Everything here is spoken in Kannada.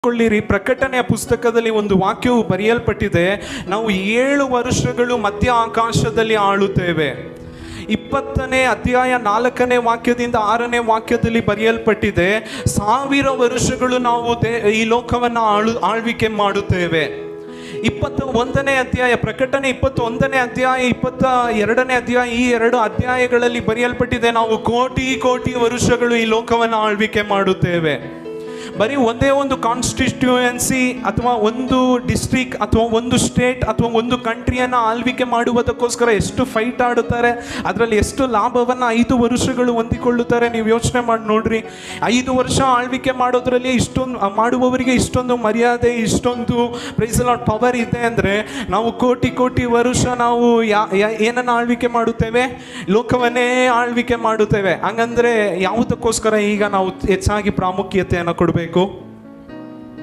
ಕೊಳ್ಳಿರಿ. ಪ್ರಕಟಣೆಯ ಪುಸ್ತಕದಲ್ಲಿ ಒಂದು ವಾಕ್ಯವು ಬರೆಯಲ್ಪಟ್ಟಿದೆ, ನಾವು 7 ವರ್ಷಗಳು ಮಧ್ಯ ಆಕಾಶದಲ್ಲಿ ಆಳುತ್ತೇವೆ. 20ನೇ ಅಧ್ಯಾಯ 4ನೇ ವಾಕ್ಯದಿಂದ 6ನೇ ವಾಕ್ಯದಲ್ಲಿ ಬರೆಯಲ್ಪಟ್ಟಿದೆ, 1000 ವರ್ಷಗಳು ನಾವು ಈ ಲೋಕವನ್ನು ಆಳ್ವಿಕೆ ಮಾಡುತ್ತೇವೆ. 21ನೇ ಅಧ್ಯಾಯ, ಪ್ರಕಟಣೆ 21ನೇ ಅಧ್ಯಾಯ, 22ನೇ ಅಧ್ಯಾಯ, ಈ 2 ಅಧ್ಯಾಯಗಳಲ್ಲಿ ಬರೆಯಲ್ಪಟ್ಟಿದೆ, ನಾವು ಕೋಟಿ ವರ್ಷಗಳು ಈ ಲೋಕವನ್ನು ಆಳ್ವಿಕೆ ಮಾಡುತ್ತೇವೆ. ಬರೀ ಒಂದೇ ಒಂದು ಕಾನ್ಸ್ಟಿಟ್ಯೂಯೆನ್ಸಿ ಅಥವಾ ಒಂದು ಡಿಸ್ಟ್ರಿಕ್ಟ್ ಅಥವಾ ಒಂದು ಸ್ಟೇಟ್ ಅಥವಾ ಒಂದು ಕಂಟ್ರಿಯನ್ನು ಆಳ್ವಿಕೆ ಮಾಡುವುದಕ್ಕೋಸ್ಕರ ಎಷ್ಟು ಫೈಟ್ ಆಡುತ್ತಾರೆ, ಅದರಲ್ಲಿ ಎಷ್ಟು ಲಾಭವನ್ನು 5 ವರ್ಷಗಳು ಹೊಂದಿಕೊಳ್ಳುತ್ತಾರೆ. ನೀವು ಯೋಚನೆ ಮಾಡಿ ನೋಡ್ರಿ, 5 ವರ್ಷ ಆಳ್ವಿಕೆ ಮಾಡೋದ್ರಲ್ಲಿ ಇಷ್ಟೊಂದು ಮಾಡುವವರಿಗೆ ಇಷ್ಟೊಂದು ಮರ್ಯಾದೆ, ಇಷ್ಟೊಂದು ಪ್ರೈಸ್ ಲಾರ್ಡ್ ಪವರ್ ಇದೆ ಅಂದರೆ, ನಾವು ಕೋಟಿ ವರ್ಷ ನಾವು ಏನನ್ನು ಆಳ್ವಿಕೆ ಮಾಡುತ್ತೇವೆ? ಲೋಕವನ್ನೇ ಆಳ್ವಿಕೆ ಮಾಡುತ್ತೇವೆ. ಹಂಗಂದ್ರೆ ಯಾವುದಕ್ಕೋಸ್ಕರ ಈಗ ನಾವು ಹೆಚ್ಚಾಗಿ ಪ್ರಾಮುಖ್ಯತೆಯನ್ನು ಕೊಡಬೇಕು?